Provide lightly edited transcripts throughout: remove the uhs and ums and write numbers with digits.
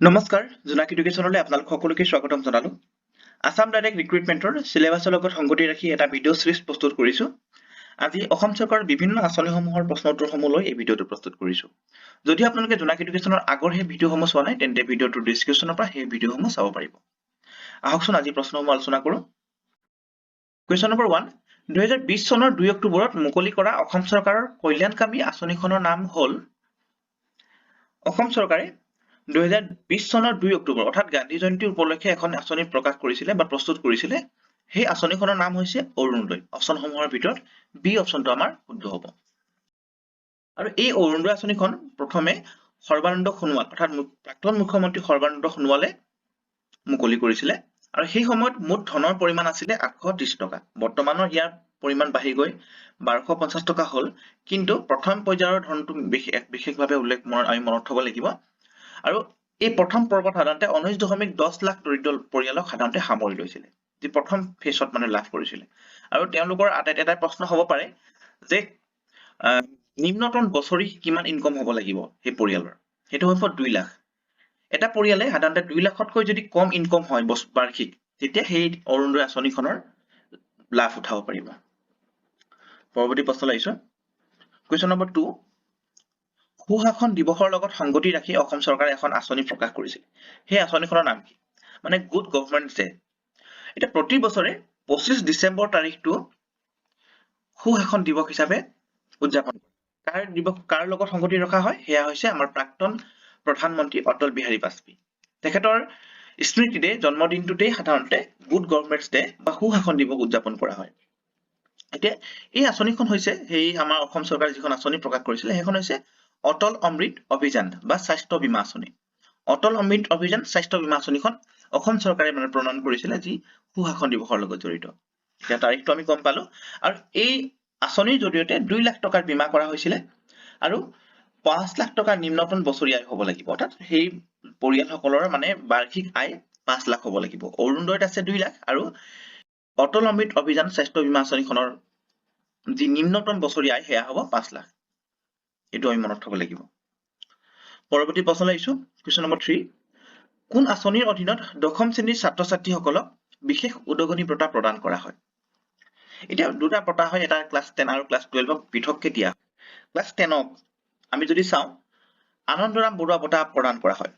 নমস্কাৰ জোনাক এডুকেশ্যনলৈ আপোনালোক সকলোকে স্বাগতম জনালো আসাম ডাইৰেক্ট ৰিক্ৰুটমেণ্টৰ চিলেবাছৰ লগত সংগতি ৰাখি এটা ভিডিঅ' সিৰিজ প্ৰস্তুত কৰিছো আজি অসম চৰকাৰৰ বিভিন্ন আঁচনিসমূহৰ প্ৰশ্ন উত্তৰসমূহ লৈ এই ভিডিঅ'টো প্ৰস্তুত কৰিছো যদি আপোনালোকে জোনাক এডুকেশ্যনৰ আগৰ সেই ভিডিঅ'সমূহ চোৱা নাই তেন্তে ভিডিঅ'টোৰ ডেছক্ৰিপশ্যনৰ পৰা সেই ভিডিঅ'সমূহ চাব পাৰিব আহকচোন আজি প্ৰশ্নসমূহ আলোচনা কৰোঁ কুৱেশ্যন নম্বৰ 1 2020 চনৰ 2 অক্টোবৰত মুকলি কৰা অসম চৰকাৰৰ কল্যাণকামী আঁচনিখনৰ নাম হ'ল অসম চৰকাৰে 2020 চনৰ 2 অক্টোবৰ অৰ্থাৎ গান্ধী জয়ন্তী উপলক্ষে এখন আঁচনি প্ৰকাশ কৰিছিলে বা প্ৰস্তুত কৰিছিলে সেই আঁচনিখনৰ নাম হৈছে অৰুণোদয় অপচনসমূহৰ ভিতৰত বি অপচনটো আমাৰ শুদ্ধ হ'ব আৰু এই অৰুণোদয় আঁচনিখন প্ৰথমে সৰ্বানন্দ সোণোৱাল অৰ্থাৎ প্ৰাক্তন মুখ্যমন্ত্ৰী সৰ্বানন্দ সোণোৱালে মুকলি কৰিছিলে আৰু সেই সময়ত মুঠ ধনৰ পৰিমাণ আছিলে 830 টকা বৰ্তমানৰ ইয়াৰ পৰিমাণ বাঢ়ি গৈ 1250 টকা হ'ল কিন্তু প্ৰথম পৰ্যায়ৰ ধনটো বিশেষভাৱে আমি মনত থব লাগিব আৰু এই প্ৰথম পৰ্বত সাধাৰণতে 19.10 লাখ দৰিদ্ৰ পৰিয়ালক সাধাৰণতে সামৰি লৈছিলে যি প্ৰথম ফেজত মানে লাভ কৰিছিলে আৰু তেওঁলোকৰ এটা প্ৰশ্ন হ'ব পাৰে যে নিম্নতম বছৰি কিমান ইনকম হ'ব লাগিব সেই পৰিয়ালৰ সেইটো হ'ব 2 লাখ এটা পৰিয়ালে সাধাৰণতে 2 লাখতকৈ যদি কম ইনকম হয় বাৰ্ষিক তেতিয়া সেই অৰুণোদয় আঁচনিখনৰ লাভ উঠাব পাৰিব পৰৱৰ্তী প্ৰশ্নলৈ আহিছো কুৱেশ্যন নম্বৰ 2 সুশাসন দিৱসৰ লগত সংগতি ৰাখি অসম চৰকাৰে এখন আঁচনি প্ৰকাশ কৰিছিল সেই আঁচনিখনৰ নাম কি মানে গুড গভৰ্ণমেণ্ট ডে এটা প্ৰতি বছৰে 25 ডিচেম্বৰ তাৰিখটো সুশাসন দিৱস হিচাপে উদযাপন কৰে কাৰ লগত সংগতি ৰখা হয় সেয়া হৈছে আমাৰ প্ৰাক্তন প্ৰধানমন্ত্ৰী অটল বিহাৰী বাজপেয়ী তেখেতৰ স্মৃতিতে জন্মদিনটোতেই সাধাৰণতে গুড গভৰ্ণমেণ্ট ডে বা সুশাসন দিৱস উদযাপন কৰা হয় এতিয়া এই আঁচনিখন হৈছে সেই আমাৰ অসম চৰকাৰে যিখন আঁচনি প্ৰকাশ কৰিছিলে সেইখন হৈছে অটল অমৃত অভিযান বা স্বাস্থ্য বীমা আঁচনি অটল অমৃত অভিযান স্বাস্থ্য বীমা আঁচনিখন অসম চৰকাৰে মানে প্ৰণয়ন কৰিছিলে যি সুশাসন দিৱসৰ লগত জড়িত এতিয়া তাৰিখটো আমি গম পালো আৰু এই আঁচনিৰ জৰিয়তে 2 লাখ টকাৰ বীমা কৰা হৈছিলে আৰু 5 লাখ টকাৰ নিম্নতম বছৰি আয় হ'ব লাগিব অৰ্থাৎ সেই পৰিয়ালসকলৰ মানে বাৰ্ষিক আয় 5 লাখ হ'ব লাগিব অৰুণোদয়ত আছে 2 লাখ আৰু অটল অমৃত অভিযান স্বাস্থ্য বীমা আঁচনিখনৰ যি নিম্নতম বছৰি আয় সেয়া হ'ব 5 লাখ এইটো আমি মনত থব লাগিব পৰৱৰ্তী প্ৰশ্নলৈ আহিছো কুৱেশ্যন নম্বৰ 3 কোন আঁচনিৰ অধীনত দশম শ্ৰেণীৰ ছাত্ৰ ছাত্ৰীসকলক বিশেষ উদগনি বঁটা প্ৰদান কৰা হয় এতিয়া দুটা বঁটা হয় এটা ক্লাছ 10 আৰু ক্লাছ 12ক পৃথককে দিয়া ক্লাছ 10ক আমি যদি চাওঁ আনন্দৰাম বৰুৱা বঁটা প্ৰদান কৰা হয়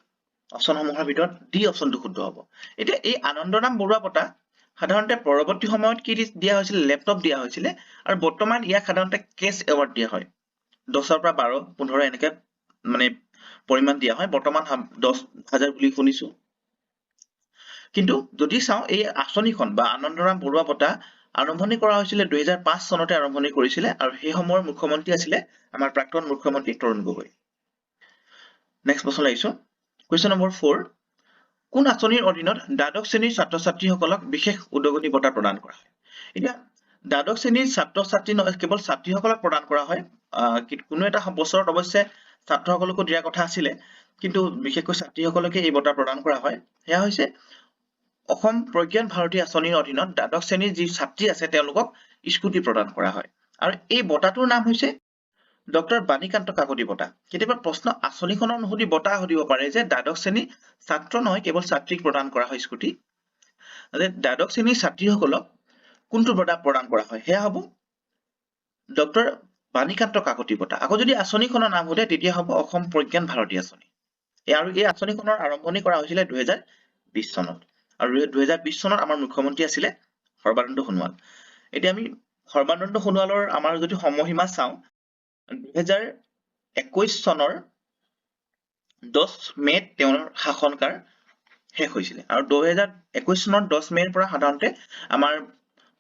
অপচনসমূহৰ ভিতৰত ডি অপচনটো শুদ্ধ হ'ব এতিয়া এই আনন্দৰাম বৰুৱা বঁটা সাধাৰণতে পৰৱৰ্তী সময়ত কি দিয়া হৈছিল লেপটপ দিয়া হৈছিল আৰু বৰ্তমান ইয়াক সাধাৰণতে কেছ এৱাৰ্ড দিয়া হয় 10ৰ পৰা 12 15 এনেকে মানে পৰিমাণ দিয়া হয় বৰ্তমান 10,000 বুলি শুনিছো কিন্তু যদি চাওঁ এই আঁচনিখন বা আনন্দৰাম বৰুৱা বঁটা আৰম্ভণি কৰা হৈছিল 2005 চনতে আৰম্ভণি কৰিছিল আৰু সেই সময়ৰ মুখ্যমন্ত্ৰী আছিল আমাৰ প্ৰাক্তন মুখ্যমন্ত্ৰী তৰুণ গগৈ নেক্সট প্ৰশ্ন আহিছো কুৱেশ্যন নম্বৰ 4 কোন আঁচনিৰ অধীনত দ্বাদশ শ্ৰেণীৰ ছাত্ৰ ছাত্ৰীসকলক বিশেষ উদগনি বঁটা প্ৰদান কৰা হয় এতিয়া দ্বাদশ শ্ৰেণীৰ ছাত্ৰ ছাত্ৰী কেৱল ছাত্ৰীসকলক প্ৰদান কৰা হয় কোনো এটা বছৰত অৱশ্যে ছাত্ৰসকলকো দিয়া কথা আছিল কিন্তু বিশেষকৈ ছাত্ৰীসকলকে এই বঁটা প্ৰদান কৰা হয় সেয়া হৈছে অসম প্ৰজ্ঞান ভাৰতী আঁচনিৰ অধীনত দ্বাদশ শ্ৰেণীৰ যি ছাত্ৰী আছে তেওঁলোকক স্কুটি প্ৰদান কৰা হয় আৰু এই বঁটাটোৰ নাম হৈছে ডক্টৰ বাণীকান্ত কাকতি বঁটা কেতিয়াবা প্ৰশ্ন আঁচনিখনৰ নুসুধি বঁটা সুধিব পাৰে যে দ্বাদশ শ্ৰেণীৰ ছাত্ৰ নহয় কেৱল ছাত্ৰীক প্ৰদান কৰা হয় স্কুটি দ্বাদশ শ্ৰেণীৰ ছাত্ৰীসকলক কোনটো বঁটা প্ৰদান কৰা হয় সেয়া হ'ব ডক্টৰ বাণীকান্ত কাকতি বঁটা আকৌ যদি আঁচনিখনৰ নাম সোধে তেতিয়া হ'ব অসম প্ৰজ্ঞান ভাৰতী আঁচনি আৰু এই আঁচনিখনৰ আৰম্ভণি কৰা হৈছিল 2020 চনত আৰু 2020 চনত আমাৰ মুখ্যমন্ত্ৰী আছিল সৰ্বানন্দ সোণোৱাল এতিয়া আমি সৰ্বানন্দ সোণোৱালৰ আমাৰ যদি সময়সীমা চাওঁ 2021 চনৰ 10 মেত তেওঁৰ শাসনকাল শেষ হৈছিল আৰু 2021 চনৰ 10 মেৰ পৰা সাধাৰণতে আমাৰ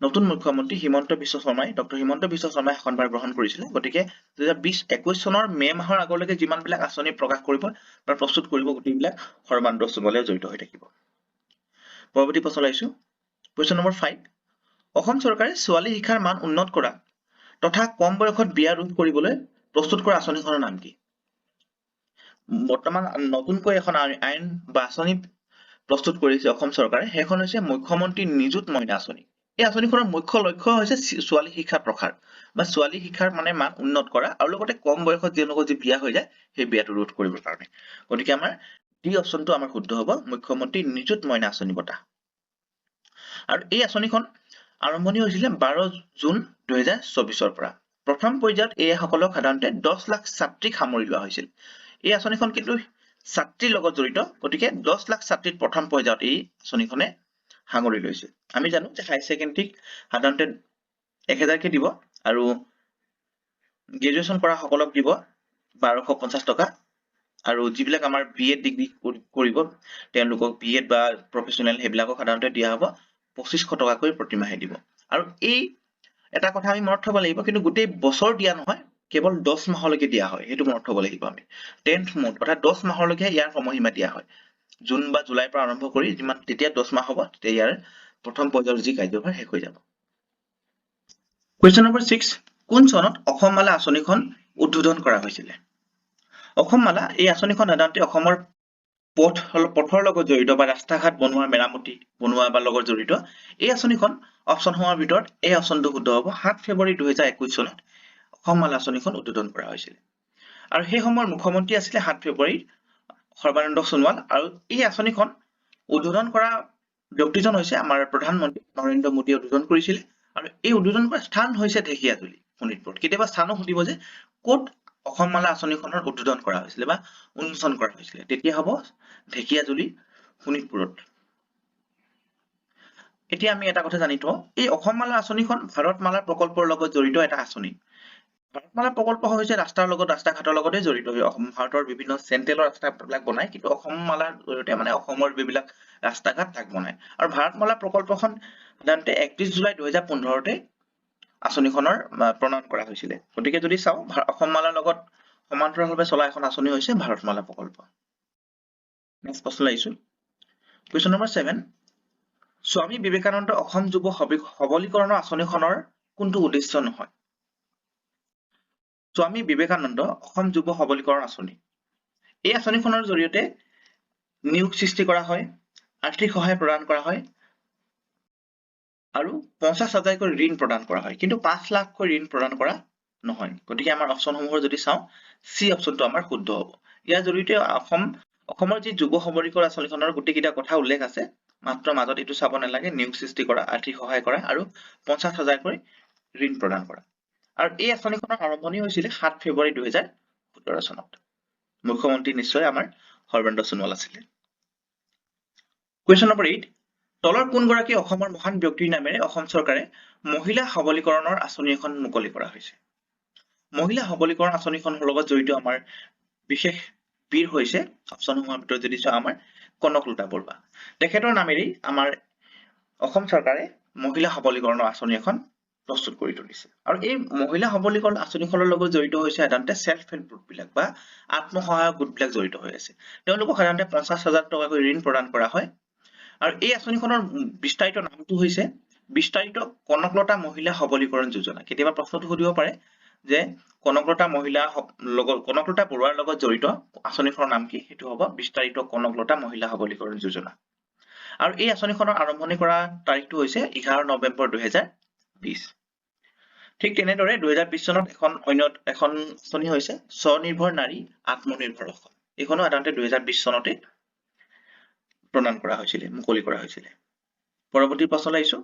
নতুন মুখ্যমন্ত্ৰী হিমন্ত বিশ্ব শৰ্মাই ডক্টৰ হিমন্ত বিশ্ব শৰ্মাই শাসনভাৰ গ্ৰহণ কৰিছিল গতিকে 2020-21 চনৰ মে মাহৰ আগলৈকে যিমানবিলাক আঁচনি প্ৰকাশ কৰিব বা প্ৰস্তুত কৰিব গোটেইবিলাক সৰ্বানন্দ সোণোৱালে জড়িত হৈ থাকিব পৰৱৰ্তী প্ৰশ্ন আহিছো কুৱেশ্যন নম্বৰ 5 অসম চৰকাৰে ছোৱালী শিক্ষাৰ মান উন্নত কৰা তথা কম বয়সত বিয়া ৰোধ কৰিবলৈ প্ৰস্তুত কৰা আঁচনিখনৰ নাম কি বৰ্তমান নতুনকৈ এখন আইন বা আঁচনি প্ৰস্তুত কৰিছে অসম চৰকাৰে সেইখন হৈছে মুখ্যমন্ত্ৰী নিযুত মইনা আঁচনি এই আঁচনিখনৰ মুখ্য লক্ষ্য হৈছে ছোৱালী শিক্ষা প্ৰসাৰ বা ছোৱালী শিক্ষাৰ মানে মান উন্নত কৰা আৰু লগতে কম বয়সত তেওঁলোকৰ যি বিয়া হৈ যায় সেই বিয়াটো ৰোধ কৰিবৰ কাৰণে গতিকে আমাৰ ডি অপশ্যনটো আমাৰ শুদ্ধ হ'ব, মুখ্যমন্ত্ৰী নিযুত মইনা আঁচনি বঁটা। আৰু এই আঁচনিখন আৰম্ভণি হৈছিলে 12 জুন 2024 পৰা। প্ৰথম পৰ্যায়ত এইসকলক সাধাৰণতে 10 লাখ ছাত্ৰীক সামৰি লোৱা হৈছিল। এই আঁচনিখন কিন্তু ছাত্ৰীৰ লগত জড়িত, গতিকে 10 লাখ ছাত্ৰীক প্ৰথম পৰ্যায়ত এই আঁচনিখনে সাঙুৰি লৈছিল। আমি জানো যে হাই ছেকেণ্ডাৰীক সাধাৰণতে 1000কে দিব আৰু গ্ৰেজুৱেশ্যন কৰা সকলক দিব 1250 টকা, আৰু যিবিলাক আমাৰ বিএড ডিগ্ৰী কৰিব তেওঁলোকক বিএড বা প্ৰফেচনেল সেইবিলাকক সাধাৰণতে দিয়া হ'ব 2500 টকাকৈ প্ৰতিমাহে দিব। আৰু এই এটা কথা আমি মনত থব লাগিব, কিন্তু গোটেই বছৰ দিয়া নহয়, কেৱল 10 মাহলৈকে দিয়া হয়, সেইটো মনত থব লাগিব আমি। 10th month অৰ্থাৎ 10 মাহলৈকে ইয়াৰ সময়সীমা দিয়া হয়। জুন বা জুলাইৰ পৰা আৰম্ভ কৰি যিমান তেতিয়া 10 মাহ হ'ব, তেতিয়া ইয়াৰ প্ৰথম পৰ্যায়ৰ যি কাৰ্যভাৰ শেষ হৈ যাব। কুৱেশ্যন নম্বৰ 6, কোন চনত অসম মালা আঁচনিখন উদ্বোধন কৰা হৈছিলে? অসম মালা এই আঁচনিখন সাধাৰণতে অসমৰ পথৰ লগত জড়িত বা ৰাস্তা ঘাট বনোৱা, মেৰামতি বনোৱা বা লগত জড়িত। এই আঁচনিখন অপশ্যনসমূহৰ ভিতৰত এই অপশ্যনটো শুদ্ধ হ'ব। 7 ফেব্ৰুৱাৰী 2021 চনত অসম মালা আঁচনিখন উদ্বোধন কৰা হৈছিল। আৰু সেই সময়ৰ মুখ্যমন্ত্ৰী আছিলে 7 ফেব্ৰুৱাৰীত সৰ্বানন্দ সোণোৱাল, আৰু এই আঁচনিখন উদ্বোধন কৰা ব্যক্তিজন হৈছে আমাৰ প্ৰধানমন্ত্ৰী নৰেন্দ্ৰ মোদীয়ে উদ্বোধন কৰিছিলে। আৰু এই উদ্বোধন কৰা স্থান হৈছে ঢেকীয়াজুলি, শোণিতপুৰ। কেতিয়াবা স্থানো সুধিব যে ক'ত অসম মালা আঁচনিখনৰ উদ্বোধন কৰা হৈছিলে বা উন্মোচন কৰা হৈছিলে, তেতিয়া হ'ব ঢেকীয়াজুলি, শোণিতপুৰত। এতিয়া আমি এটা কথা জানি থওঁ, এই অসম মালা আঁচনিখন ভাৰতমালা প্ৰকল্পৰ লগত জড়িত এটা আঁচনি। ভাৰতমালা প্ৰকল্প হৈছে ৰাস্তা ঘাটৰ লগতে জড়িত। ভাৰতৰ বিভিন্ন চেন্ট্ৰেলৰ ৰাস্তাবিলাক বনায়, কিন্তু অসম মালাৰ জৰিয়তে মানে অসমৰ যিবিলাক ৰাস্তা ঘাট তাক বনায়। আৰু ভাৰতমালা প্ৰকল্পখন সাধাৰণতে 31 জুলাই 2015 আঁচনিখনৰ প্ৰণয়ন কৰা হৈছিলে। গতিকে যদি চাওঁ, অসম মালাৰ লগত সমান্তৰালভাৱে চলা এখন আঁচনি হৈছে ভাৰতমালা প্ৰকল্প। নেক্সট প্ৰশ্নলৈ আহিছো। কুৱেশ্যন নম্বৰ 7, স্বামী বিবেকানন্দ অসম যুৱ সবলীকৰণৰ আঁচনিখনৰ কোনটো উদ্দেশ্য নহয়? স্বামী বিবেকানন্দ অসম যুৱ সবলীকৰণ আঁচনি, এই আঁচনিখনৰ জৰিয়তে নিয়োগ সৃষ্টি কৰা হয়, আৰ্থিক সহায় প্ৰদান কৰা হয়, আৰু 50,000কৈ ঋণ প্ৰদান কৰা হয়, কিন্তু 5 লাখকৈ ঋণ প্ৰদান কৰা নহয়। গতিকে আমাৰ অপশ্যনসমূহৰ যদি চাওঁ, চি অপশ্যনটো আমাৰ শুদ্ধ হ'ব। ইয়াৰ জৰিয়তে অসমৰ যি যুৱ সবলীকৰণ আঁচনিখনৰ গোটেইকেইটা কথা উল্লেখ আছে, মাত্ৰ মাজত এইটো চাব নালাগে, নিয়োগ সৃষ্টি কৰা, আৰ্থিক সহায় কৰা, আৰু 50,000কৈ ঋণ প্ৰদান কৰা। আৰু এই আঁচনিখনৰ আৰম্ভণি হৈছিলে 7 ফেব্ৰুৱাৰী 2017 চনত। মুখ্যমন্ত্ৰী নিশ্চয় আমাৰ সৰ্বানন্দ সোণোৱাল আছিলে। কুৱেশ্যন নম্বৰ 8, তলৰ কোনগৰাকী অসমৰ মহান ব্যক্তিৰ নামেৰে অসম চৰকাৰে মহিলা সবলীকৰণৰ আঁচনি এখন মুকলি কৰা হৈছে? মহিলা সবলীকৰণ আঁচনিখনৰ লগত জড়িত আমাৰ বিশেষ বীৰ হৈছে অপশ্যনসমূহৰ ভিতৰত যদি চাওঁ আমাৰ কনকলতা বৰুৱা। তেখেতৰ নামেৰেই আমাৰ অসম চৰকাৰে মহিলা সবলীকৰণৰ আঁচনি এখন প্ৰস্তুত কৰি তুলিছে। আৰু এই মহিলা সবলীকৰণ আঁচনিখনৰ লগত জড়িত হৈছে সাধাৰণতে সেল্ফ হেল্প গ্ৰুপ বিলাক বা আত্মসহায়ক গোটবিলাক জড়িত হৈ আছে। তেওঁলোকক সাধাৰণতে 50,000 টকাকৈ ঋণ প্ৰদান কৰা হয়। আৰু এই আঁচনিখনৰ বিস্তাৰিত নামটো হৈছে বিস্তাৰিত কনকলতা মহিলা সবলীকৰণ যোজনা। কেতিয়াবা প্ৰশ্নটো সুধিব পাৰে যে কনকলতা বৰুৱাৰ লগত জড়িত আঁচনিখনৰ নাম কি? সেইটো হ'ব বিস্তাৰিত কনকলতা মহিলা সবলীকৰণ যোজনা। আৰু এই আঁচনিখনৰ আৰম্ভণি কৰা তাৰিখটো হৈছে 11 নৱেম্বৰ 2020। ঠিক তেনেদৰে 2020 চনত অন্য এখন আঁচনি হৈছে স্বনিৰ্ভৰ নাৰী আত্মনিৰ্ভৰ অসম। এইখনো সাধাৰণতে 2020 চনতে প্ৰণয়ন কৰা হৈছিলে, মুকলি কৰা হৈছিলে। পৰৱৰ্তী প্ৰশ্নলৈ আহিছো।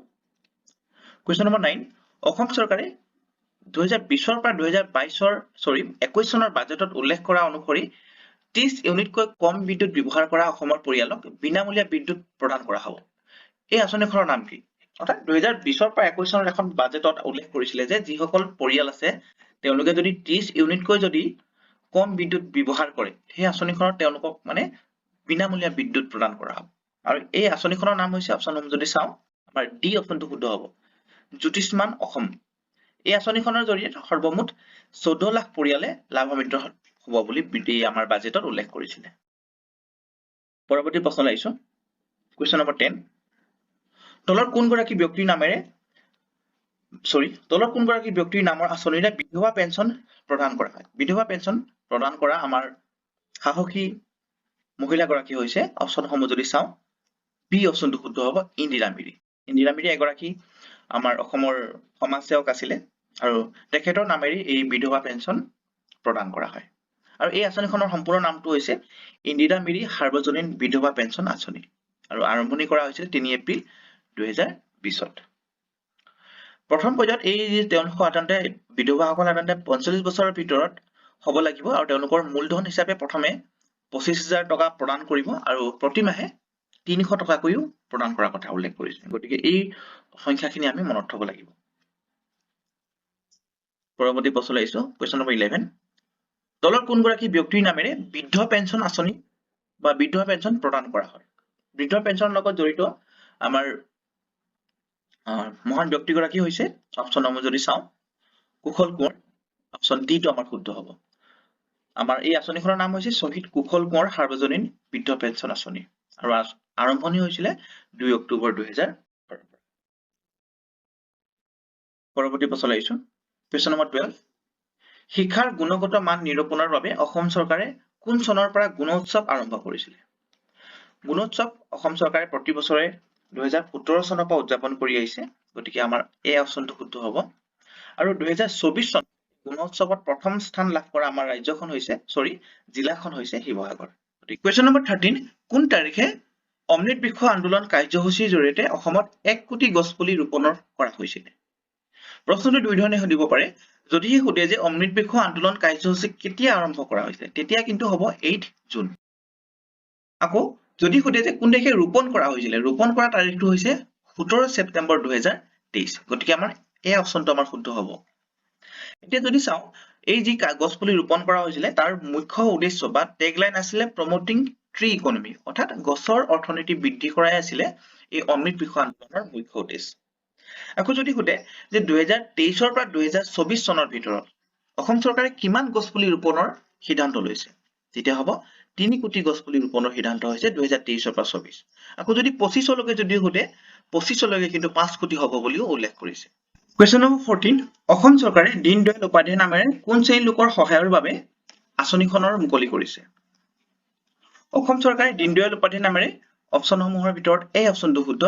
কুৱেশ্যন নম্বৰ 9, অসম চৰকাৰে 2020 পৰা 2021 চনৰ বাজেটত উল্লেখ কৰা অনুসৰি 30 ইউনিটকৈ কম বিদ্যুৎ ব্যৱহাৰ কৰা অসমৰ পৰিয়ালক বিনামূলীয়া বিদ্যুৎ প্ৰদান কৰা হ'ব। এই আঁচনিখনৰ নাম কি? অৰ্থাৎ 2020 পৰা 21 চনৰ এখন বাজেটত উল্লেখ কৰিছিলে যে যিসকল পৰিয়াল আছে তেওঁলোকে যদি 30 ইউনিটকৈ যদি কম বিদ্যুৎ ব্যৱহাৰ কৰে, সেই আঁচনিখনত তেওঁলোকক মানে বিনামূলীয়া বিদ্যুৎ প্ৰদান কৰা হ'ব। আৰু এই আঁচনিখনৰ নাম হৈছে, অপশ্যনসমূহ যদি চাওঁ, আমাৰ ডি অপশ্যনটো শুদ্ধ হ'ব, জ্যোতিষ্মান অসম। এই আঁচনিখনৰ জৰিয়তে সৰ্বমুঠ 14 লাখ পৰিয়ালে লাভান্বিত হ'ব বুলি আমাৰ বাজেটত উল্লেখ কৰিছিলে। পৰৱৰ্তী প্ৰশ্নলৈ আহিছো। কুৱেশ্যন নম্বৰ 10, তলৰ কোনগৰাকী ব্যক্তিৰ নামৰ আঁচনিৰে বিধৱা পেঞ্চন প্ৰদান কৰা হয়? বিধৱা পেঞ্চন প্ৰদান কৰা আমাৰ সাহসী মহিলাগৰাকী হৈছে, অপশ্যনসমূহ যদি চাওঁ, বি অপশ্যনটো শুদ্ধ হ'ব, ইন্দিৰা মিৰি। ইন্দিৰা মিৰি এগৰাকী আমাৰ অসমৰ সমাজ সেৱক আছিলে, আৰু তেখেতৰ নামেৰে এই বিধৱা পেঞ্চন প্ৰদান কৰা হয়। আৰু এই আঁচনিখনৰ সম্পূৰ্ণ নামটো হৈছে ইন্দিৰা মিৰি সাৰ্বজনীন বিধৱা পেঞ্চন আঁচনি আৰু আৰম্ভণি কৰা হৈছিল 3 এপ্ৰিল 2020ত প্ৰথম পৰ্যায়ত এই তেওঁলোক সাধাৰণতে বিধৱাসকল সাধাৰণতে 45 বছৰৰ ভিতৰত হ'ব লাগিব আৰু তেওঁলোকৰ মূলধন হিচাপে প্ৰথমে 25,000 টকা প্ৰদান কৰিব আৰু প্ৰতি মাহে 300 টকাকৈও প্ৰদান কৰাৰ কথা উল্লেখ কৰিছে গতিকে এই সংখ্যাখিনি আমি মনত থব লাগিব পৰৱৰ্তী প্ৰশ্নলৈ আহিছো কোৱেশ্চন নম্বৰ 11 তলৰ কোনগৰাকী ব্যক্তিৰ নামেৰে বৃদ্ধ পেঞ্চন আঁচনি বা বৃদ্ধ পেঞ্চন প্ৰদান কৰা হয় বৃদ্ধ পেঞ্চনৰ লগত জড়িত আমাৰ মহান ব্যক্তিগৰাকী হৈছে অপচন নম্বৰ যদি চাওঁ কুশল কোঁৱৰ অপচন ডি টো আমাৰ শুদ্ধ হ'ব আমাৰ এই আঁচনিখনৰ নাম হৈছে শ্বহীদ কুশল কোঁৱৰ সাৰ্বজনীন বৃদ্ধ পেঞ্চন আঁচনি আৰু আৰম্ভণি হৈছিলে 2 অক্টোবৰ 2000 পৰৱৰ্তী প্ৰশ্নলৈ আহিছো কোৱেশ্চন নম্বৰ 12 শিক্ষাৰ গুণগত মান নিৰূপণৰ বাবে অসম চৰকাৰে কোন চনৰ পৰা গুণোৎসৱ আৰম্ভ কৰিছিলে গুণোৎসৱ অসম চৰকাৰে প্ৰতি বছৰে 2017 চনৰ পৰা উদযাপন কৰি আহিছে গতিকে আমাৰ এই অপচনটো শুদ্ধ হ'ব আৰু 2024 চন গুণোৎসৱত প্ৰথম স্থান লাভ কৰা আমাৰ ৰাজ্যখন হৈছে জিলাখন হৈছে শিৱসাগৰ গতিকে কোৱেশ্চন নম্বৰ 13 কোন তাৰিখে অমৃত বৃক্ষ আন্দোলন কাৰ্যসূচীৰ জৰিয়তে অসমত 1 কোটি গছ পুলি ৰোপণ কৰা হৈছিল প্ৰশ্নটো দুই ধৰণে সুধিব পাৰে যদি সুধে যে অমৃত বৃক্ষ আন্দোলন কাৰ্যসূচী কেতিয়া আৰম্ভ কৰা হৈছিল তেতিয়া কিন্তু হ'ব 8 জুন আকৌ যদি সুধে যে কোন তাৰিখে ৰোপণ কৰা হৈছিল ৰোপণ কৰা তাৰিখটো হৈছে 17 ছেপ্টেম্বৰ 2023 গতিকে আমাৰ এই অপচনটো আমাৰ শুদ্ধ হ'ব এতিয়া যদি চাওঁ এই যি গছ পুলি ৰোপণ কৰা হৈছিল তাৰ মুখ্য উদ্দেশ্য বা টেগলাইন আছিল প্ৰমোটিং ট্ৰি ইকনমি অৰ্থাৎ গছৰ অৰ্থনীতি বৃদ্ধি কৰাই আছিল এই অমৃত বৃক্ষ আন্দোলনৰ মুখ্য উদ্দেশ্য আকৌ যদি সুধে যে 2023 ৰ পৰা 2024 চনৰ ভিতৰত অসম চৰকাৰে কিমান গছ পুলি ৰোপণৰ সিদ্ধান্ত লৈছে তেতিয়া হ'ব 3 কোটি গছ পুলি ৰোপণৰ সিদ্ধান্ত হৈছে 2023 ৰ পৰা 24 আকৌ যদি 25 লৈকে যদি সুধে 25 লৈকে কিন্তু 5 কোটি হ'ব বুলিও উল্লেখ কৰিছে কোৱেশ্চন নম্বৰ 14 অসম চৰকাৰে দীনদয়াল উপাধ্যায় নামেৰে কোন শ্ৰেণীৰ লোকৰ সহায়ৰ বাবে আঁচনিখনৰ মুকলি কৰিছে অসম চৰকাৰে দীনদয়াল উপাধ্যায় নামেৰে অপচনসমূহৰ ভিতৰত এই অপচনটো শুদ্ধ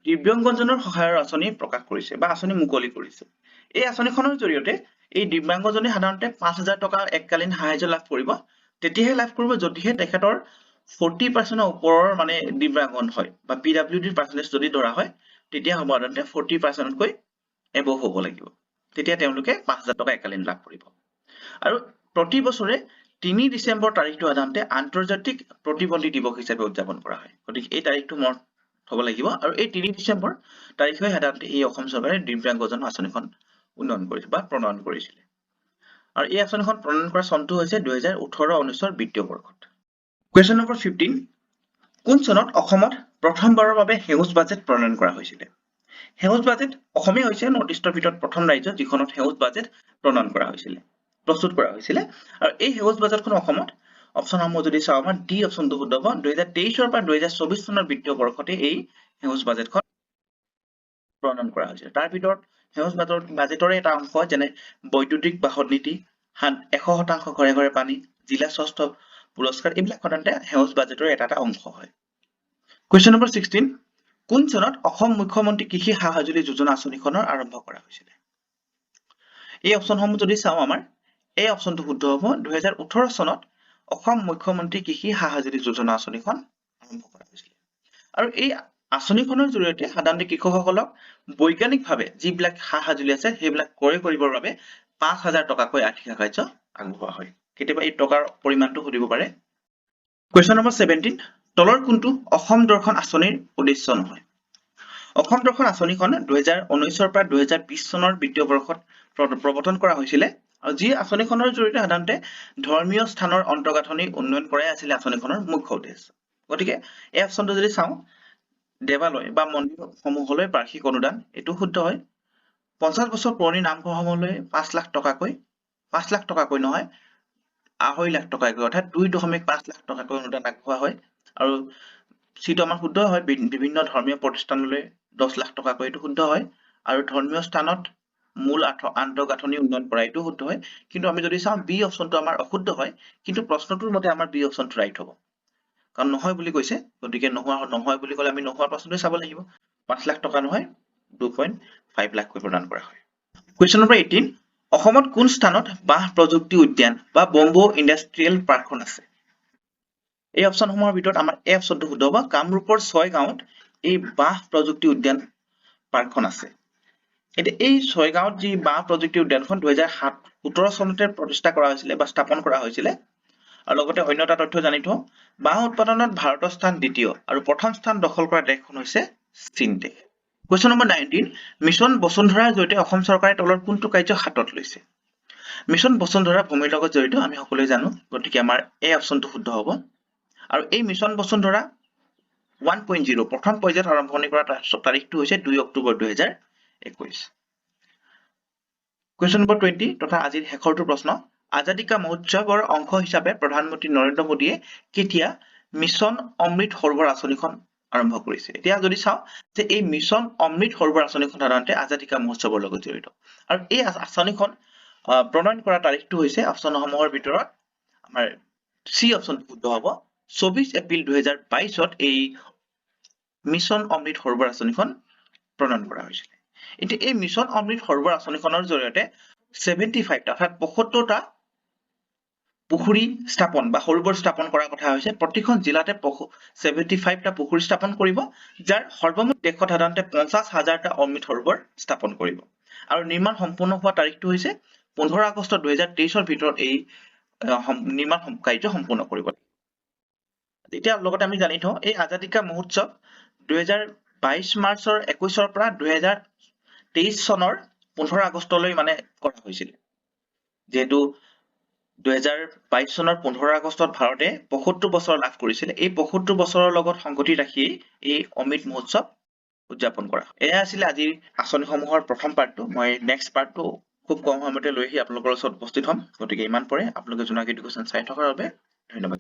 দিব্যাংগজনৰ সহায়ৰ আঁচনি প্ৰকাশ কৰিছে বা আঁচনি মুকলি কৰিছে এই আঁচনিখনৰ জৰিয়তে এই দিব্যাংগজনে সাধাৰণতে 5,000 টকা এককালীন সাহায্য লাভ কৰিব তেতিয়াহে লাভ কৰিব যদিহে তেখেতৰ 40% ওপৰৰ মানে দিব্যাংগন হয় বা পিডব্লিউডিৰ পাৰ্চেন্টেজ যদি ধৰা হয় তেতিয়া হ'ব সাধাৰণতে 40% কৈ এবভ হ'ব লাগিব তেতিয়া তেওঁলোকে 5,000 টকা এককালীন লাভ কৰিব আৰু প্ৰতি বছৰে 3 ডিচেম্বৰ তাৰিখটো সাধাৰণতে আন্তৰ্জাতিক প্ৰতিবন্ধী দিৱস হিচাপে উদযাপন কৰা হয় গতিকে এই তাৰিখটো মনত হ'ব লাগিব আৰু এই 3 ডিচেম্বৰ তাৰিখে সাধাৰণতে এই অসম চৰকাৰে দিব্যাংগজন আঁচনিখন উন্নয়ন কৰিছিল বা প্ৰণয়ন কৰিছিল আৰু এই আঁচনিখন প্ৰণয়ন কৰা চনটো হৈছে 2018-19 বিত্তীয় বৰ্ষত কোৱেশ্চন নম্বৰ 15 কোন চনত অসমত প্ৰথমবাৰৰ বাবে সেউজ বাজেট প্ৰণয়ন কৰা হৈছিল সেউজ বাজেট অসমে হৈছে নৰ্থ ইষ্টৰ ভিতৰত প্ৰথম ৰাজ্য যিখনত সেউজ বাজেট প্ৰণয়ন কৰা হৈছিল প্ৰস্তুত কৰা হৈছিল আৰু এই সেউজ বাজেটখন অসমত অপচনসমূহ যদি চাওঁ আমাৰ ডি অপচনটো শুদ্ধ হ'ব 2023 ৰ পৰা 2024 চনৰ বিত্তীয় বৰ্ষতে এই সেউজ বাজেটখন প্ৰণয়ন কৰা হৈছিল তাৰ ভিতৰত সেউজ বাজেটৰে এটা অংশ যেনে বৈদ্যুতিক বাহন নীতি 100% ঘৰে ঘৰে পানী জিলা স্বাস্থ্য পুৰস্কাৰ এইবিলাক সাধাৰণতে সেউজ বাজেটৰ এটা অংশ হয় কোৱেশ্চন নম্বৰ 16 কোন চনত অসম মুখ্যমন্ত্ৰী কৃষি সা-সঁজুলি যোজনা আঁচনিখনৰ আৰম্ভ কৰা হৈছিল এই অপচনসমূহ যদি চাওঁ আমাৰ এই অপচনটো শুদ্ধ হ'ব 2018 চনত অসম মুখ্যমন্ত্ৰী কৃষি সা-সঁজুলি যোজনা আঁচনিখন আৰম্ভ কৰা হৈছিল আৰু এই আঁচনিখনৰ জৰিয়তে সাধাৰণতে কৃষকসকলক বৈজ্ঞানিকভাৱে যিবিলাক সা-সঁজুলি আছে সেইবিলাক ক্ৰয় কৰিবৰ বাবে 5,000 টকাকৈ আৰ্থিক সাহায্য আগবঢ়োৱা হয় কেতিয়াবা এই টকাৰ পৰিমাণটো সুধিব পাৰে কোৱেশ্চন নম্বৰ 17 তলৰ কোনটো অসম দৰ্শন আঁচনিৰ উদ্দেশ্য নহয় অসম দৰ্শন আঁচনিখন 2019 ৰ পৰা 2020 চনৰ বিত্তীয় বৰ্ষত প্ৰৱৰ্তন কৰা হৈছিল আৰু যি আঁচনিখনৰ জৰিয়তে সাধাৰণতে ধৰ্মীয় স্থানৰ অন্তৰ্গাঁথনি উন্নয়ন কৰাই আছিল আঁচনিখনৰ মুখ্য উদ্দেশ্য গতিকে এই অপচনটো যদি চাওঁ দেৱালয় বা মন্দিৰসমূহলৈ বাৰ্ষিক অনুদান এটো শুদ্ধ হয় 50 বছৰ পুৰণি নামঘৰসমূহলৈ 5 লাখ টকাকৈ নহয় 2.5 লাখ টকাকৈ অৰ্থাৎ 2.5 লাখ টকাকৈ অনুদান আগবঢ়োৱা হয় আৰু সিটো আমাৰ শুদ্ধ হয় বিভিন্ন ধৰ্মীয় প্ৰতিষ্ঠানলৈ 10 লাখ টকাকৈ এটো শুদ্ধ হয় আৰু ধৰ্মীয় স্থানত মূল আন্তঃগাঁথনি উন্নয়ন কৰা এটো শুদ্ধ হয় কিন্তু আমি যদি চাওঁ বি অপচনটো আমাৰ অশুদ্ধ হয় কিন্তু প্ৰশ্নটোৰ মতে আমাৰ বি অপচনটো ৰাইট হ'ব কাৰণ নহয় বুলি কৈছে গতিকে নহয় বুলি ক'লে আমি নোহোৱাৰ প্ৰশ্নটো চাব লাগিব 5 লাখ টকা নহয় 2.5 লাখ কৈ প্ৰদান কৰা হয় কোৱেশ্চন নম্বৰ 18 অসমত কোন স্থানত বাঁহ প্ৰযুক্তি উদ্যান বা বম্বো ইণ্ডাষ্ট্ৰিয়েল পাৰ্কখন আছে? এই অপশ্যনসমূহৰ ভিতৰত আমাৰ এ অপশ্যনটো শুদ্ধ হ'ব। কামৰূপৰ 6 গাঁৱত এই বাঁহ প্ৰযুক্তি উদ্যান পাৰ্কখন আছে। এতিয়া এই 6 গাঁৱত যি বাঁহ প্ৰযুক্তি উদ্যানখন 2017 চনতে প্ৰতিষ্ঠা কৰা হৈছিলে বা স্থাপন কৰা হৈছিলে। আৰু লগতে অন্য এটা তথ্য জানি থওঁ, বাঁহ উৎপাদনত ভাৰতৰ স্থান দ্বিতীয় আৰু প্ৰথম স্থান দখল কৰা দেশখন হৈছে চীন দেশ। কুৱেশ্যন নম্বৰ 19, মিছন বসুন্ধৰাৰ জৰিয়তে অসম চৰকাৰে তলৰ কোনটো কাৰ্য হাতত লৈছে? মিছন বসুন্ধৰা ভূমিৰ লগত জড়িত আমি সকলোৱে জানো, গতিকে আমাৰ এই অপশ্যনটো শুদ্ধ হ'ব। আৰু এই মিছন বসুন্ধৰা 1.0 প্ৰথম পৰ্যায়ত আৰম্ভণি কৰা তাৰিখটো হৈছে 2 অক্টোবৰ 2021। কুৱেশ্যন নম্বৰ 20 তথা আজিৰ শেষৰটো প্ৰশ্ন, আজাদী কা মহোৎসৱৰ অংশ হিচাপে প্ৰধানমন্ত্ৰী নৰেন্দ্ৰ মোদীয়ে কেতিয়া মিছন অমৃত সৰোবৰ আঁচনিখন আৰম্ভ কৰিছে? এতিয়া যদি চাওঁ যে এই মিছন অমৃত সৰোবৰ আঁচনিখন সাধাৰণতে আজাদী কা মহোৎসৱৰ লগত জড়িত। আৰু এই আঁচনিখন প্ৰণয়ন কৰা তাৰিখটো হৈছে অপশ্যনসমূহৰ ভিতৰত আমাৰ চি অপশ্যনটো শুদ্ধ হ'ব। 24 এপ্ৰিল 2022ত এই মিছন অমৃত সৰোবৰ আঁচনিখন প্ৰণয়ন কৰা হৈছিলে। এতিয়া এই মিছন অমৃত সৰোবৰ আঁচনিখনৰ জৰিয়তে 75টা অৰ্থাৎ 75টা পুখুৰী স্থাপন বা সৰোবৰ স্থাপন কৰাৰ কথা হৈছে। প্ৰতিখন জিলাতে 75টা পুখুৰী স্থাপন কৰিব, যাৰ সৰ্বমুঠ দেশত সাধাৰণতে 50,000টা অমৃত সৰোবৰ স্থাপন কৰিব। আৰু নিৰ্মাণ সম্পূৰ্ণ হোৱা তাৰিখটো হৈছে 15 আগষ্ট 2023ৰ ভিতৰত এই নিৰ্মাণ কাৰ্য সম্পূৰ্ণ কৰিব। এতিয়া লগতে আমি জানি থওঁ এই আজাদী কা মহোৎসৱ 2022 মাৰ্চৰ 21ৰ পৰা 2023 চনৰ 15 আগষ্টলৈ মানে কৰা হৈছিল। যেহেতু 2022 চনৰ 15 আগষ্টত ভাৰতে 75 বছৰ লাভ কৰিছিল, এই 75 বছৰৰ লগত সংগতি ৰাখি এই অমৃত মহোৎসৱ উদযাপন কৰা। এয়া আছিলে আজিৰ আঁচনিসমূহৰ প্ৰথম পাৰ্টটো। মই নেক্সট পাৰ্টটো খুব কম সময়তে লৈ আহি আপোনালোকৰ ওচৰত উপস্থিত হ'ম। গতিকে ইমান পৰে আপোনালোকে জুনাক এডুকেশ্যন চাই থকাৰ বাবে ধন্যবাদ।